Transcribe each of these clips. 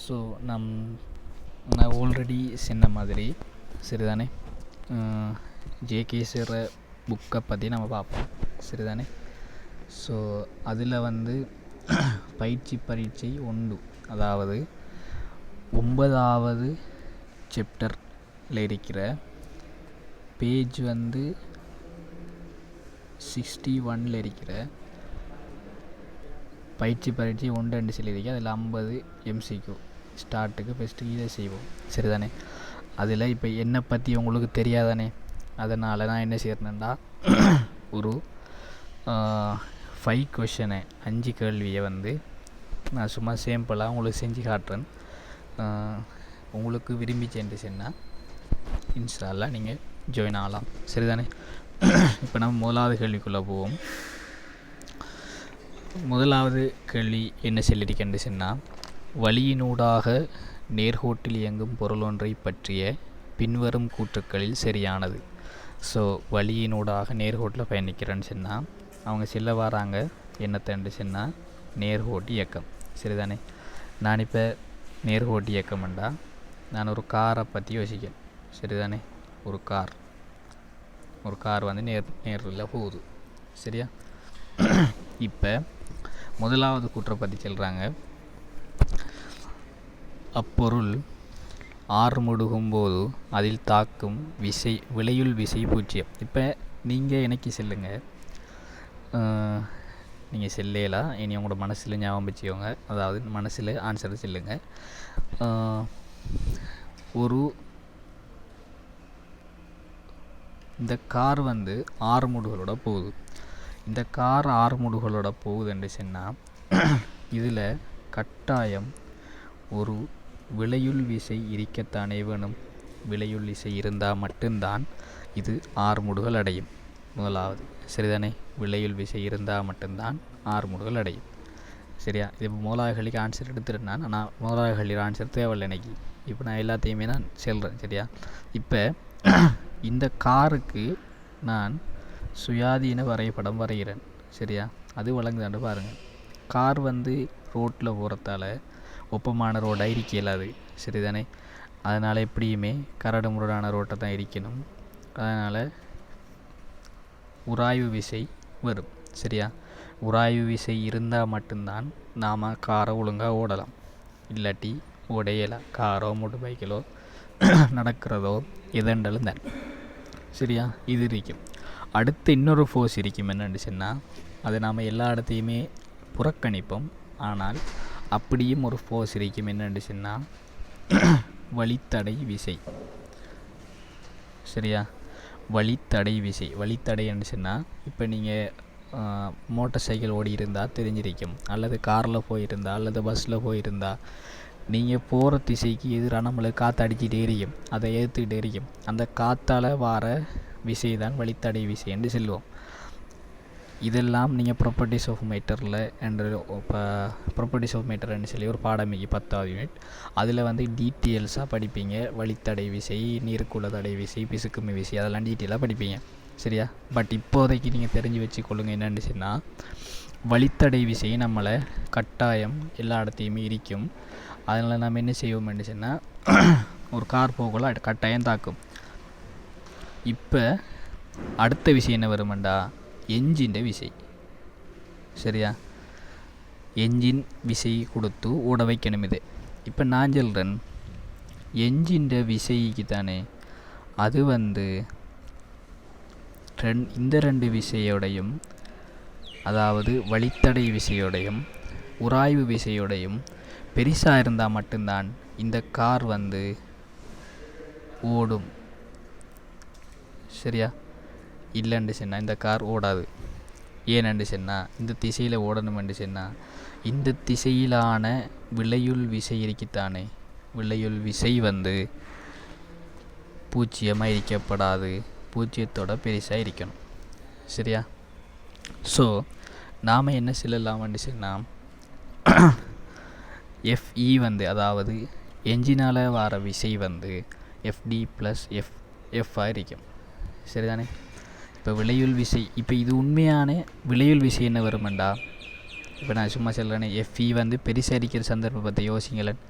So நான் already சொன்ன மாதிரி சரிதானே ஜேகே சார் புக்கை பற்றி நம்ம பார்ப்போம் சரிதானே. ஸோ அதில் பயிற்சி பரீட்சை உண்டு, அதாவது 9வது சாப்டரில் இருக்கிற பேஜ் 61 இருக்கிற பயிற்சி பரீட்சை ஒன்று சொல்லியிருக்கேன். அதில் 50 MCQ ஸ்டார்ட்டுக்கு ஃபஸ்ட்டு இதை செய்வோம் சரிதானே. அதில் இப்போ என்னை பற்றி உங்களுக்கு தெரியாதானே, அதனால் நான் என்ன செய்கிறேன்னா ஒரு 5 கொஷனை 5 கேள்வியை நான் சும்மா சேம்பிளாக உங்களுக்கு செஞ்சு காட்டுறேன். உங்களுக்கு விரும்பி சொன்னால் இன்ஷா அல்லாஹ் நீங்கள் ஜாயின் ஆகலாம் சரிதானே. இப்போ நம்ம முதலாவது கேள்விக்குள்ளே போவோம். முதலாவது கேள்வி என்ன சொல்லியிருக்கேன்னு சொன்னால், வழியினூடாக நேர்கோட்டில் இயங்கும் பொருள் ஒன்றை பற்றிய பின்வரும் கூற்றுக்களில் சரியானது. ஸோ வழியினூடாக நேர்கோட்டில் பயணிக்கிறேன்னு சொன்னால் அவங்க செல்ல வராங்க என்னத்தண்டு சொன்னால் நேர்கோட்டு இயக்கம் சரிதானே. நான் இப்போ நேர்கோட்டு இயக்கம்ண்டா நான் ஒரு காரை பற்றி யோசிக்கிறேன் சரிதானே. ஒரு கார் நேரில் போகுது சரியா. இப்போ முதலாவது கூற்றை பற்றி சொல்கிறாங்க, அப்பொருள் ஆறுமுடுகும்போது அதில் தாக்கும் விளையுள் விசை பூஜ்ஜியம். இப்போ நீங்கள் எனக்கு சொல்லுங்கள், நீங்கள் செல்லையலாம் இனி உங்களோட மனசில் ஞாபகம் வச்சுக்கோங்க, அதாவது மனசில் ஆன்சர் சொல்லுங்கள். இந்த கார் 6 முடுகளோட போகுது. இந்த கார் 6 முடுகளோட போகுதுன்னு சொன்னால் இதில் கட்டாயம் ஒரு விளையுள் விசை இருக்கத்தானே வேணும். விளையுள் விசை இருந்தால் மட்டும்தான் இது 6 முடுகள் அடையும். முதலாவது சரிதானே, விளையுள் விசை இருந்தால் மட்டும்தான் 6 முடுகள் அடையும் சரியா. இது முதலாவது கேள்விக்கு ஆன்சர் எடுத்துருந்தா நான் முதலாவது கேள்வியில் ஆன்சர் தேவையில்லை எனக்கு. இப்போ நான் எல்லாத்தையுமே நான் சொல்கிறேன் சரியா. இப்போ இந்த காருக்கு நான் சுயாதீன வரைபடம் வரைகிறேன் சரியா. அது வழங்குதாண்டு பாருங்கள். கார் ரோட்டில் போகிறதால ஒப்பமான ரோடாக இருக்க இயலாது சரிதானே. அதனால் எப்படியுமே கரடு முரடான ரோட்டை தான் இருக்கணும். அதனால் உராய்வு விசை வரும் சரியா. உராய்வு விசை இருந்தால் மட்டும்தான் நாம் காரை ஒழுங்காக ஓடலாம், இல்லாட்டி ஓடையலாம். காரோ மோட்டர் பைக்கிலோ நடக்கிறதோ எதண்டாலும் தான் சரியா. இது இருக்கும். அடுத்து இன்னொரு ஃபோர்ஸ் இருக்கும் என்னென்னு சொன்னால், அதை நாம் எல்லா இடத்தையுமே புறக்கணிப்போம். ஆனால் அப்படியும் ஒரு ஃபோர்ஸ் இருக்கும் என்னென்னு சொன்னால் வழித்தடை விசை சரியா. வழித்தடை விசை என்று சொன்னால், இப்போ நீங்கள் மோட்டார் சைக்கிள் ஓடி இருந்தால் தெரிஞ்சிருக்கும், அல்லது காரில் போயிருந்தால் அல்லது பஸ்ஸில் போயிருந்தால் நீங்கள் போகிற திசைக்கு எதிராக நம்மளுக்கு காற்று அடிச்சுட்டே இருக்கும், அதை ஏற்றுக்கிட்டே இருக்கும். அந்த காற்றால் வர விசை தான் வழித்தடை விசை என்று சொல்லுவோம். இதெல்லாம் நீங்கள் ப்ராப்பர்ட்டிஸ் ஆஃப் மேட்டரில் ப்ராப்பர்ட்டிஸ் ஆஃப் மேட்டர்னு சொல்லி ஒரு பாடமிக்கு 10வது யூனிட், அதில் டீட்டெயில்ஸாக படிப்பீங்க. வழித்தடை விசை, நீருக்குள்ள தடை விசை, பிசுக்குமை விசை, அதெல்லாம் டீட்டெயிலாக படிப்பீங்க சரியா. பட் இப்போதைக்கு நீங்கள் தெரிஞ்சு வச்சுக்கொள்ளுங்க என்னென்னு சொன்னால், வழித்தடை விசை நம்மளை கட்டாயம் எல்லா இடத்தையுமே இருக்கும். அதனால் நம்ம என்ன செய்வோம்னு சொன்னால், ஒரு கார் போகல கட்டாயம் தாக்கும். இப்போ அடுத்த விஷயம் என்ன வருமெண்டா, என்ஜின் விசை சரியா. என்ஜின் விசை கொடுத்து ஓட வைக்கணும். இது இப்போ நான் சொல்கிறேன், என்ஜின் விசைக்கு தானே அது இந்த 2 விசையோடையும், அதாவது வழித்தடை விசையோடையும் உராய்வு விசையோடையும் பெருசாக இருந்தால் மட்டும்தான் இந்த கார் ஓடும் சரியா. இல்லைன்னு சொன்னால் இந்த கார் ஓடாது. ஏனென்று சொன்னால், இந்த திசையில் ஓடணுமென்று சொன்னால் இந்த திசையிலான விளையுள் விசை இருக்குத்தானே, விளையுள் விசை பூஜ்ஜியமாக இருக்கப்படாது, பூஜ்ஜியத்தோட பெருசாக இருக்கணும் சரியா. ஸோ நாம் என்ன சொல்லலாம்னு சொன்னால், FE அதாவது என்ஜினால் வர விசை FD + F இருக்கும் சரிதானே. இப்போ விளையுள் விசை, இப்போ இது உண்மையான விளையுள் விசை என்ன வருமெண்டா, இப்போ நான் சும்மா சொல்கிறேனே, எஃப்இ வந்து பெருசாக இருக்கிற சந்தர்ப்பத்தை யோசிங்களேன்.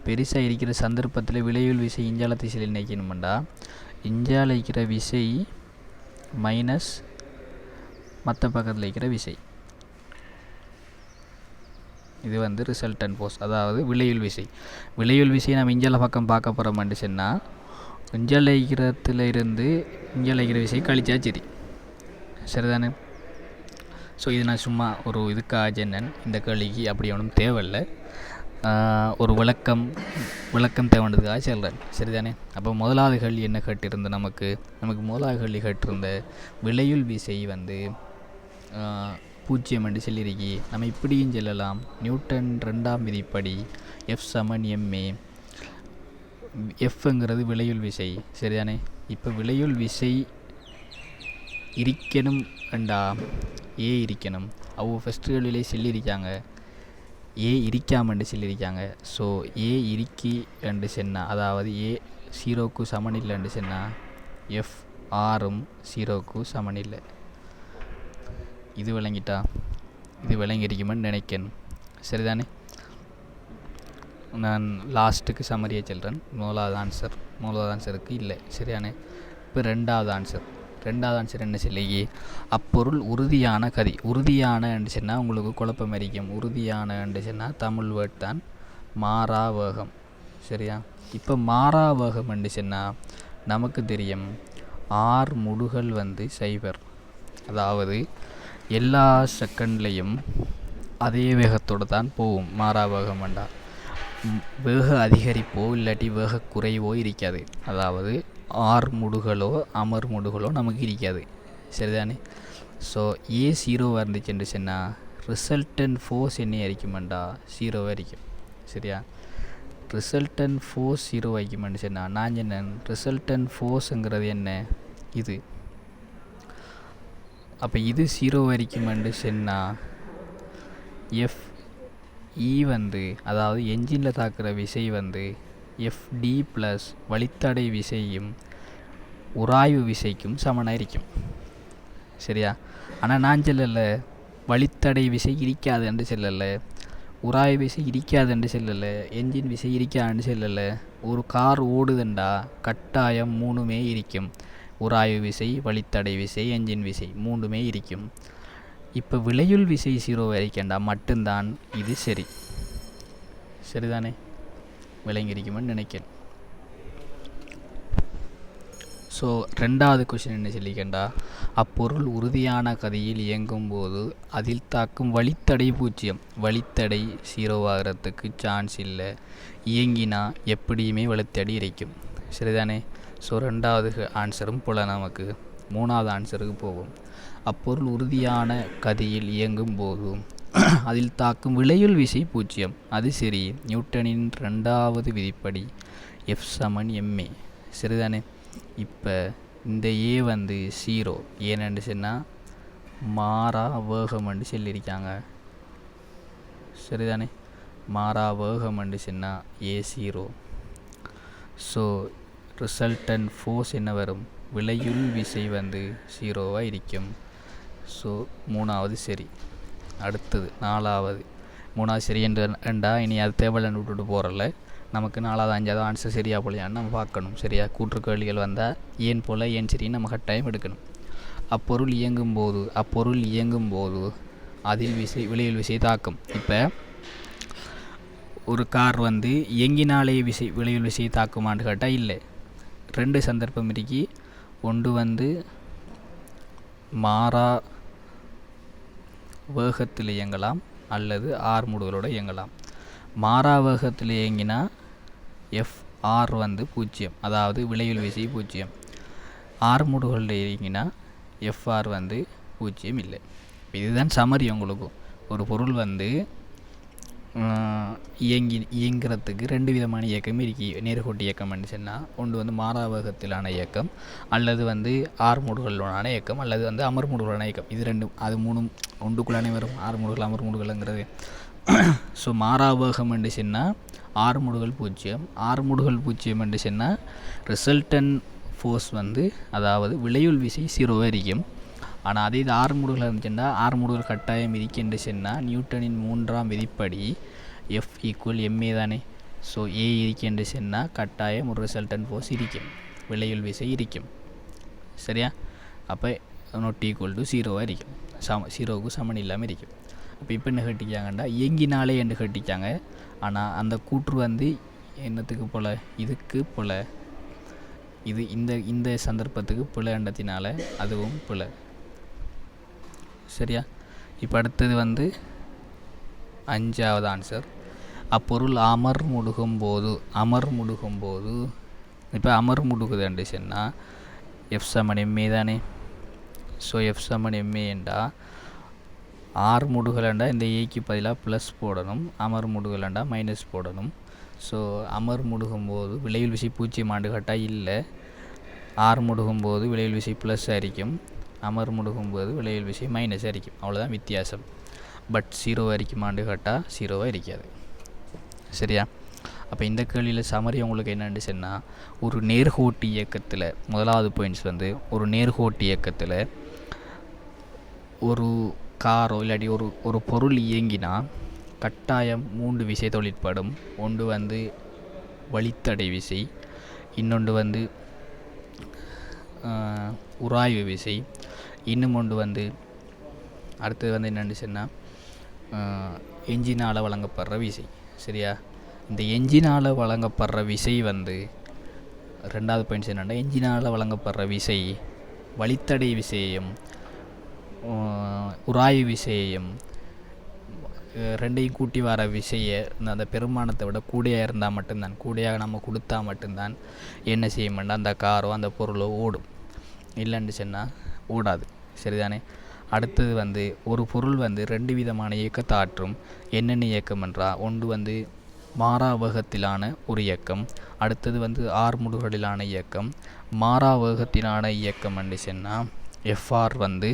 பெருசாக இருக்கிற சந்தர்ப்பத்தில் விளையுள் விசை இஞ்சால திசையில் நினைக்கணுமெண்டா, இஞ்சால இருக்கிற விசை மைனஸ் மற்ற பக்கத்தில் இருக்கிற விசை, இது வந்து ரிசல்டன் ஃபோர்ஸ், அதாவது விளையுள் விசை. விளையுள் விசை நம்ம இஞ்சால பக்கம் பார்க்க போகிறோம்னு சொன்னால், இஞ்சால இருக்கிறத்துல இருந்து இஞ்சால இருக்கிற விசை கழிச்சா சரி, சரிதானே? ஸோ இது நான் சும்மா ஒரு இதுக்காக சொன்னேன், இந்த கேள்விக்கு அப்படி ஒன்றும் தேவையில்லை, ஒரு விளக்கம் தேவைன்றதுக்காக சொல்கிறேன், சரிதானே? அப்போ முதலாவது கேள்வி என்ன கேட்டிருந்த நமக்கு முதலாவது கேள்வி கேட்டிருந்த விளையுள் விசை வந்து 0 என்று சொல்லியிருக்கி. நம்ம இப்படியும் சொல்லலாம், நியூட்டன் 2ஆம் விதிப்படி F = ma. எஃப்ங்கிறது விளையுள் விசை, சரிதானே? இப்போ விளையுள் விசை இருக்கணும் என்றா ஏ இருக்கணும். ஃபஸ்ட்டு கேள்வியிலே சொல்லியிருக்காங்க ஏ இருக்காமன்னு சொல்லியிருக்காங்க. ஸோ ஏ இருக்கி என்று சொன்னால், அதாவது ஏ 0க்கு சமனில்லைன்னு சொன்னால் எஃப் ஆரும் 0க்கு சமனில்லை. இது விளங்கிட்டா? இது விளங்கியிருக்குமென்னு நினைக்கணும், சரிதானே? நான் லாஸ்ட்டுக்கு சம்மரியை சொல்கிறேன். மூணாவது ஆன்சருக்கு இல்லை, சரியானே? இப்போ ரெண்டாவது ஆன்சர் என்ன சொல்லியே, அப்பொருள் உறுதியான கதி. உறுதியான என்று சொன்னால் உங்களுக்கு குழப்பம் இருக்கும். உறுதியான என்று சொன்னால் தமிழ் வேர்ட் தான் மாறா வேகம், சரியா? இப்போ மாறா வேகம் என்று சொன்னால் நமக்கு தெரியும், 6 முடுகள் வந்து 0, அதாவது எல்லா செகண்ட்லேயும் அதே வேகத்தோடு தான் போகும். மாறா வேகம் வேண்டாம், வேக அதிகரிப்போ இல்லாட்டி வேக குறைவோ இருக்காது. அதாவது ஆர் முடுகளோ அமர் முடுகளோ நமக்கு இருக்காது, சரிதானே? ஸோ ஏ 0 இருந்துச்சுன்னு சொன்னால் ரிசல்டன் ஃபோர்ஸ் என்ன இருக்குமெண்டா 0 இருக்கும், சரியா? ரிசல்டன் ஃபோர்ஸ் 0 வைக்குமென்னு சொன்னால் நான் சொன்னேன், ரிசல்டன் ஃபோர்ஸுங்கிறது என்ன? இது. அப்போ இது 0 வரைக்குமென்று சொன்னால் எஃப் இ வந்து, அதாவது என்ஜினில் தாக்குற விசை வந்து எஃப்டி ப்ளஸ் வழித்தடை விசையும் உராய்வு விசைக்கும் சமனாக இருக்கும், சரியா? ஆனால் நான் சொல்லலை வழித்தடை விசை இருக்காது என்று சொல்லலை, உராய்வு விசை இருக்காது என்று சொல்லலை, என்ஜின் விசை இருக்காதுன்னு சொல்லலை. ஒரு கார் ஓடுதுண்டா கட்டாயம் 3மே இருக்கும். உராய்வு விசை, வழித்தடை விசை, என்ஜின் விசை 3மே இருக்கும். இப்போ விளையுள் விசை 0 வரைக்கண்டா மட்டும்தான் இது சரி, சரிதானே? விளங்கியிருக்குமென்னு நினைக்கிறேன். ஸோ ரெண்டாவது கொஷின் என்ன சொல்லிக்கண்டா, அப்பொருள் உறுதியான கதியில் இயங்கும் போது அதில் தாக்கும் வழித்தடை 0. வழித்தடை 0 ஆகிறதுக்கு சான்ஸ் இல்லை, இயங்கினா எப்படியுமே வழித்தடை இருக்கும், சரிதானே? ஸோ ரெண்டாவது ஆன்சரும் போல நமக்கு மூணாவது ஆன்சருக்கு போகும். அப்பொருள் உறுதியான கதியில் இயங்கும் போது அதில் தாக்கும் விளையுள் விசை 0. அது சரி, நியூட்டனின் 2வது விதிப்படி F = ma, சரிதானே? இப்போ இந்த ஏ வந்து 0 ஏன்னு சொன்னால் மாறா வேகம்னு சொல்லியிருக்காங்க, சரிதானே? மாறா வேகம்னு சொன்னால் ஏ 0. ஸோ ரிசல்டன் ஃபோர்ஸ் என்ன வரும்? விளையுள் விசை வந்து 0 இருக்கும். ஸோ மூணாவது சரி. அடுத்தது நாலாவது. மூணாவது சரி என்றா இனி அது தேவையில்லைன்னு விட்டுட்டு போகிறல, நமக்கு 4வது 5வது ஆன்சர் சரியாக போலையான்னு நம்ம பார்க்கணும், சரியா? கூற்று கேள்விகள் வந்தால் ஏன் போல் ஏன் சரின்னு நம்ம கட்டாயம் எடுக்கணும். அப்பொருள் இயங்கும் போது அதில் விளையுள் விசை தாக்கும். இப்போ ஒரு கார் வந்து இயங்கினாலே விளையுள் விசையை தாக்குமான்னு கேட்டால் இல்லை. 2 சந்தர்ப்பம் இருக்கி. ஒன்று வந்து மாறா வேகத்தில் இயங்கலாம் அல்லது ஆர் முடுகளோடு இயங்கலாம். மாறா வேகத்தில் இயங்கினா எஃப்ஆர் வந்து 0, அதாவது விளையுள் விசை 0. ஆர் முடுகளில் இயங்கினா எஃப்ஆர் வந்து 0 இல்லை. இதுதான் சமரி. உங்களுக்கு ஒரு பொருள் வந்து இயங்கிறதுக்கு 2 விதமான இயக்கம் இருக்கு. நேர்கோட்டு இயக்கம்னு சொன்னால் ஒன்று வந்து மாறா வேகத்திலான இயக்கம், அல்லது வந்து ஆர் முடுகளான இயக்கம், அல்லது வந்து அமர் முடுகளான இயக்கம். இது 2 அது 3 ஒன்றுக்குள்ளானே வரும், ஆர் முடுகள் அமர் முடுகள்ங்கிறது. ஸோ மாறா வேகம் என்று சொன்னால் ஆர் முடுகள் 0, ஆர் முடுகள் 0 என்று சொன்னால் ரிசல்டன் ஃபோர்ஸ் வந்து, அதாவது விளையுள் விசை 0 இருக்கும். ஆனால் அதே இது 6 மூடுகள் இருந்துச்சுன்னா 6 மூடுகள் கட்டாயம் விதிக்கின்ற சொன்னால் நியூட்டனின் 3ஆம் விதிப்படி எஃப் ஈக்குவல் எம்ஏ தானே. ஸோ ஏ இருக்கின்ற சொன்னால் கட்டாயம் ஒரு ரிசல்டன் ஃபோர்ஸ் இருக்கும், விளையுள் விசை இருக்கும். சரியா? அப்போ நாட் ஈக்குவல் டு 0வாக இருக்கும், 0க்கு சமன் இல்லாமல் இருக்கும். அப்போ இப்போ என்ன கட்டிக்காங்கண்டா இயங்கினாலே என்று கட்டிக்காங்க. ஆனால் அந்த கூற்று வந்து என்னத்துக்கு போல், இதுக்கு போல், இது இந்த சந்தர்ப்பத்துக்கு பிழைன்றதினால அதுவும் பிழை. சரியா? இப்போ அடுத்தது வந்து 5வது ஆன்சர். அப்பொருள் அமர்முடுகும் போது இப்போ அமர்முடுகுதுன்னு சொன்னால் எஃப் சமன் எம்ஏ தானே. ஸோ எஃப் சமன் எம்ஏ என்றால் 6 முடுகலண்டா இந்த ஏக்கு பதிலாக ப்ளஸ் போடணும், அமர் முடுகலண்டா மைனஸ் போடணும். ஸோ அமர் முடுகும்போது விளைவில் விசை 0 ஆண்டு கட்டாக இல்லை, 6 முடுகும்போது விளைவில் விசை ப்ளஸ் ஆയിരിக்கும், அமர் முடுகும்போது விளைவில் விசை மைனஸ் ஆയിരിக்கும். அவ்வளோதான் வித்தியாசம். பட் 0 வரைக்கும் ஆண்டு கட்டால் 0வாக இருக்காது. சரியா? அப்போ இந்த கேள்வியில் சமரி உங்களுக்கு என்னென்னு சொன்னால், ஒரு நேர்கோட்டு இயக்கத்தில் முதலாவது பாயிண்ட்ஸ் வந்து ஒரு நேர்கோட்டு இயக்கத்தில் ஒரு காரோ இல்லாட்டி ஒரு பொருள் இயங்கினா கட்டாயம் 3 விசை தொழிற்படும். ஒன்று வந்து வழித்தடை விசை, இன்னொன்று வந்து உராய்வு விசை, இன்னும் ஒன்று வந்து அடுத்தது வந்து என்னென்னு சொன்னால் என்ஜினால் வழங்கப்படுற விசை. சரியா? இந்த என்ஜினால் வழங்கப்படுற விசை வந்து 2வது பாயிண்ட்ஸ் என்னென்னா, என்ஜினால் வழங்கப்படுற விசை வழித்தடை விசையையும் உராய்வு விசையையும் ரெண்டையும் கூட்டி வர விசையை அந்த பெருமானத்தை விட கூடையாக இருந்தால் மட்டும்தான், கூடையாக நம்ம கொடுத்தா மட்டும்தான் என்ன செய்ய மாட்டோம், அந்த காரோ அந்த பொருளோ ஓடும். இல்லைன்னு சொன்னால் ஓடாது. சரிதானே? அடுத்தது வந்து ஒரு பொருள் வந்து 2 விதமான இயக்கத்தை ஆற்றும். என்னென்ன இயக்கம் என்றால், ஒன்று வந்து மாறாவேகத்திலான ஒரு இயக்கம், அடுத்தது வந்து 6 முடுகளிலான இயக்கம். மாறாவேகத்திலான இயக்கம் என்று சொன்னால் எஃப்ஆர் வந்து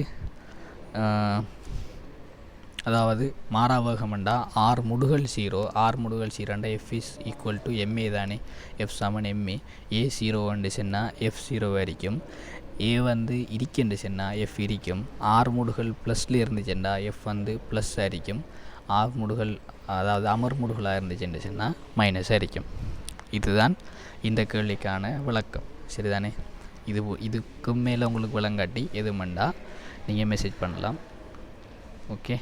அதாவது மாறாவேகம்ண்டா 6 முடுகள் 0, 6 முடுகள் 0 F is equal to MA தானே. எஃப் சமன் எம்ஏ. ஏ 0 சொன்னால் எஃப் 0 வரைக்கும், ஏ வந்து இருக்குன்னு சொன்னால் எஃப் இருக்கும். 6 முடுகள் ப்ளஸில் இருந்துச்சுன்னா எஃப் வந்து ப்ளஸ் ஆയിരിக்கும், 6 முடுகள் அதாவது அமர் முடுகளாக இருந்துச்சுன்னு சொன்னால் மைனஸ் ஆയിരിக்கும். இதுதான் இந்த கேள்விக்கான விளக்கம். சரிதானே? இதுக்கு மேலே உங்களுக்கு விளங்காட்டி எதுவுமெண்டா நீங்கள் மெசேஜ் பண்ணலாம். ஓகே.